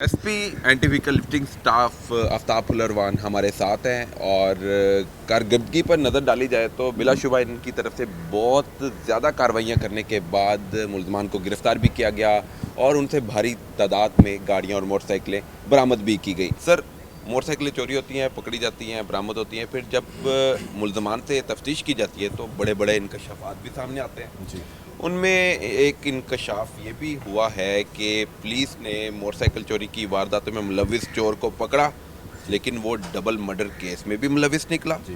S P anti vehicle lifting staff آفتاب پھلروان ہمارے ساتھ ہیں اور کارکردگی پر نظر ڈالی جائے تو بلا شبہ ان کی طرف سے بہت زیادہ کارروائیاں کرنے کے بعد ملزمان کو گرفتار بھی کیا گیا اور ان سے بھاری تعداد میں گاڑیاں اور موٹر سائیکلیں برآمد بھی کی گئی. سر، موٹر سائیکلیں چوری ہوتی ہیں، پکڑی جاتی ہیں، برآمد ہوتی ہیں، پھر جب ملزمان سے تفتیش کی جاتی ہے تو بڑے بڑے انکشافات بھی سامنے آتے ہیں. جی، ان میں ایک انکشاف یہ بھی ہوا ہے کہ پولیس نے موٹر سائیکل چوری کی وارداتوں میں ملوث چور کو پکڑا، لیکن وہ ڈبل مرڈر کیس میں بھی ملوث نکلا. جی،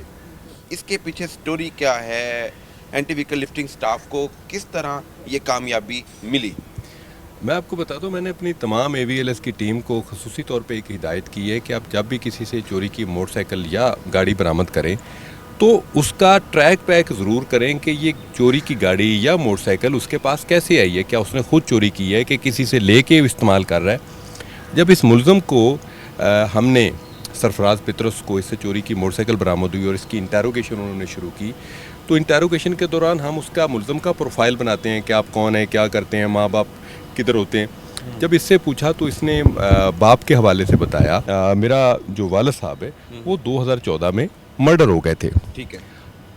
اس کے پیچھے سٹوری کیا ہے؟ اینٹی ویکل لفٹنگ سٹاف کو کس طرح یہ کامیابی ملی؟ میں آپ کو بتا دوں، میں نے اپنی تمام اے وی ایل ایس کی ٹیم کو خصوصی طور پہ ایک ہدایت کی ہے کہ آپ جب بھی کسی سے چوری کی موٹر سائیکل یا گاڑی برآمد کریں تو اس کا ٹریک پیک ضرور کریں کہ یہ چوری کی گاڑی یا موٹر سائیکل اس کے پاس کیسے آئی ہے، کیا اس نے خود چوری کی ہے کہ کسی سے لے کے استعمال کر رہا ہے. جب اس ملزم کو ہم نے سرفراز پطرس کو اس سے چوری کی موٹر سائیکل برآمد ہوئی اور اس کی انٹیروگیشن انہوں نے شروع کی، تو انٹیروگیشن کے دوران ہم اس کا ملزم کا پروفائل بناتے ہیں کہ آپ کون ہیں، کیا کرتے ہیں، ماں باپ کدھر ہوتے ہیں. جب اس سے پوچھا تو اس نے باپ کے حوالے سے بتایا میرا جو والد صاحب ہے وہ 2014 میں مرڈر ہو گئے تھے. ٹھیک ہے.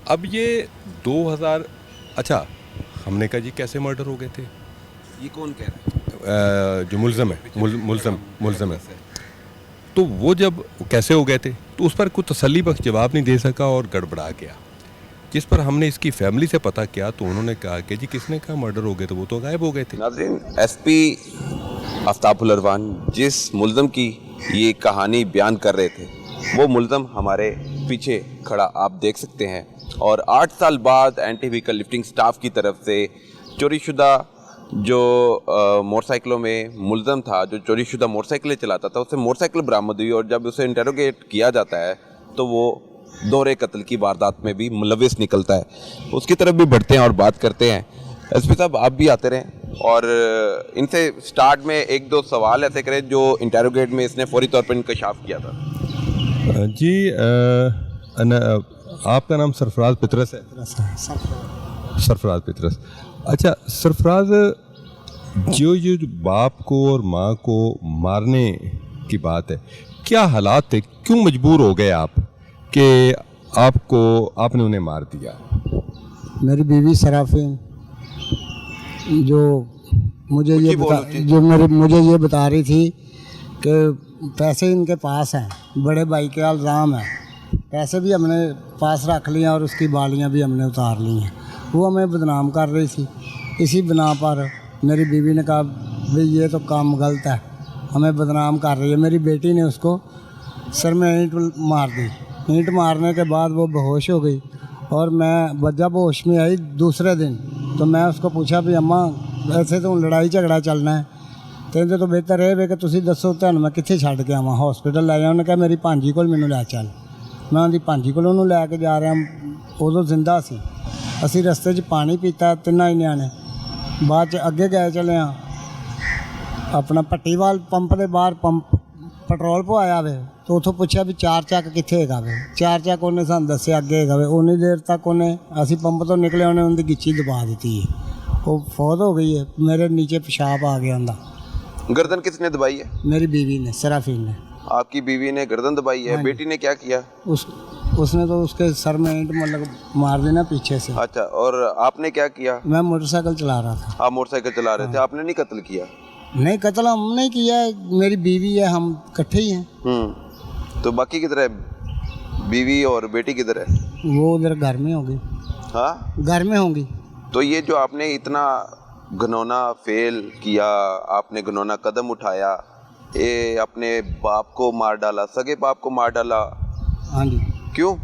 اب یہ 2000 اچھا ہم نے کہا جی کیسے مرڈر ہو گئے تھے؟ یہ کون کہہ رہا ہے؟ جو ملزم ہے ملزم ہے. تو وہ جب کیسے ہو گئے تھے تو اس پر کوئی تسلی بخش جواب نہیں دے سکا اور گڑبڑا گیا. جس پر ہم نے اس کی فیملی سے پتہ کیا تو انہوں نے کہا کہ جی کس نے کہا مرڈر ہو گئے تو وہ تو غائب ہو گئے تھے. ناظرین، ایس پی آفتاب پھلروان جس ملزم کی یہ کہانی بیان کر رہے تھے وہ ملزم ہمارے پیچھے کھڑا آپ دیکھ سکتے ہیں، اور 8 سال بعد اینٹی ویکل لفٹنگ سٹاف کی طرف سے چوری شدہ جو موٹر سائیکلوں میں ملزم تھا، جو چوری شدہ موٹر سائیکلیں چلاتا تھا، اس سے موٹر سائیکل برآمد ہوئی، اور جب اسے انٹیروگیٹ کیا جاتا ہے تو وہ دوہرے قتل کی واردات میں بھی ملوث نکلتا ہے. اس کی طرف بھی بڑھتے ہیں اور بات کرتے ہیں. ایس پی صاحب، آپ بھی آتے رہیں اور ان سے سٹارٹ میں 1-2 سوال ایسے کریں جو انٹیروگیٹ میں اس نے فوری طور پر انکشاف کیا تھا. جی آپ کا نام سرفراز پطرس ہے؟ سرفراز پطرس. اچھا سرفراز، جو باپ کو اور ماں کو مارنے کی بات ہے، کیا حالات تھے، کیوں مجبور ہو گئے آپ کہ آپ نے انہیں مار دیا؟ میری بیوی سرافین جو مجھے یہ بتا رہی تھی کہ پیسے ان کے پاس ہیں، بڑے بھائی کے الزام ہیں، پیسے بھی ہم نے پاس رکھ لیے اور اس کی بالیاں بھی ہم نے اتار لی ہیں. وہ ہمیں بدنام کر رہی تھی. اسی بنا پر میری بیوی نے کہا بھئی یہ تو کام غلط ہے، ہمیں بدنام کر رہی ہے. میری بیٹی نے اس کو سر میں اینٹ مار دی. اینٹ مارنے کے بعد وہ بے ہوش ہو گئی، اور میں جب ہوش میں آئی دوسرے دن تو میں اس کو پوچھا بھی اماں ایسے تو لڑائی جھگڑا چلنا ہے تو بہتر ہے کہ تسی دسو تہن میں کتنے چھڈ کے آواں، ہاسپٹل لے جاؤں. نے کہا میری بھانجی کول مینوں لے چل. میں اندی بھانجی کول انہوں لے کے جا رہا. ادو زندہ سی. اسی رستے 'چ پانی پیتا تینوں ہی نیانے. بعد اگے گئے چلے ہاں اپنا پٹی وال پمپ دے باہر پٹرول پوایا وے تو اتوں پوچھا بھی 4 چک کتنے ہے وے. 4 چک انہیں سان دسیا اگے ہے وے. اُنی دیر تک انہیں اسی پمپ تو نکلے انہیں ان کی گچھی دبا دیتی ہے. وہ فوت ہو گئی ہے. میرے نیچے پیشاب آ گیا اندر. گردن کس نے دبائی ہے؟ میری بیوی نے، سرافین نے. آپ کی بیوی نے گردن دبائی ہے. بیٹی نے کیا کیا؟ اس نے تو اس کے سر میں اینٹ مطلب مار دینا پیچھے سے. اچھا، اور آپ نے کیا کیا؟ میں موٹر سائیکل چلا رہا تھا. آپ موٹر سائیکل چلا رہے تھے، آپ نے نہیں قتل کیا؟ نہیں، قتل ہم نے کیا ہے. میری بیوی ہے، ہم اکٹھے ہی ہیں. تو باقی کدھر ہے؟ بیوی اور بیٹی کدھر ہے؟ وہ ادھر گھر میں ہوگی. ہاں، گھر میں ہوں گی. تو یہ جو آپ نے اتنا گھنونا فیل کیا، آپ نے گھنونا قدم اٹھایا، یہ اپنے باپ کو مار ڈالا، سگے باپ کو مار ڈالا. ہاں جی. کیوں؟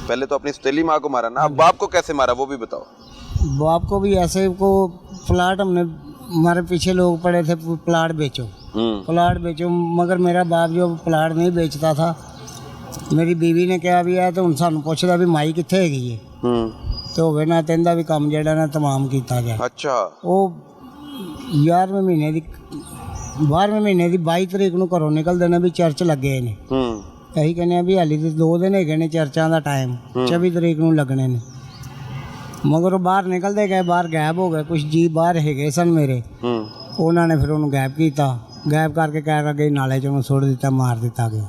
پہلے تو اپنی ستیلی ماں کو مارا نا. اب باپ کو کیسے مارا وہ بھی بتاؤ. باپ کو بھی ایسے کو پلاٹ ہم نے ہمارے پیچھے لوگ پڑے تھے پلاٹ بیچو پلاٹ بیچو، مگر میرا باپ جو پلاٹ نہیں بیچتا تھا. میری بیوی نے کہا بھی ہے تو ہن سانوں پوچھدا بھی مائی کتنے ہے ہے تو ہوئے نہ تیندا بھی کام جہاں نہ تمام کیتا جائے. اچھا. وہ 11ویں مہینے دی 12ویں مہینے دی 22 تاریخ نو گھروں نکل دینا بھی چرچ لگے نے. یہی کہنے بھی ہالی 2 دن ہے نے چرچاں دا ٹائم 24 تاریخ نو لگنے نے. مگر وہ باہر نکلتے گئے، باہر غائب ہو گئے. کچھ جی باہر ہے گئے سن میرے، انہوں نے پھر انہوں غائب کیتا. ਗਾਇਬ ਕਰਕੇ ਕਹਿ ਰਿਹਾ ਕਿ ਨਾਲੇ 'ਚ ਉਹਨੂੰ ਸੁੱਟ ਦਿੱਤਾ, ਮਾਰ ਦਿੱਤਾ ਗਿਆ।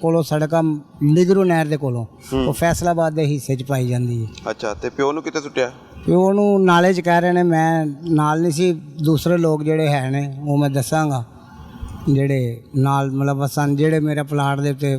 ਕੋਲੋਂ ਸੜਕਾਂ ਬਿਗਰੂ ਨਹਿਰ ਦੇ ਕੋਲੋਂ, ਉਹ ਫੈਸਲਾਬਾਦ ਦੇ ਹਿੱਸੇ 'ਚ ਪਾਈ ਜਾਂਦੀ ਹੈ। ਅੱਛਾ, ਤੇ ਪਿਓ ਨੂੰ ਕਿੱਥੇ ਸੁੱਟਿਆ? ਤੇ ਉਹਨੂੰ ਨਾਲੇ 'ਚ ਕਹਿ ਰਹੇ ਨੇ, ਮੈਂ ਨਾਲ ਨਹੀਂ ਸੀ, ਦੂਸਰੇ ਲੋਕ ਜਿਹੜੇ ਹੈ ਨੇ ਉਹ ਮੈਂ ਦੱਸਾਂਗਾ, ਜਿਹੜੇ ਨਾਲ ਮਤਲਬ ਸਨ, ਜਿਹੜੇ ਮੇਰੇ ਪਲਾਟ ਦੇ ਉੱਤੇ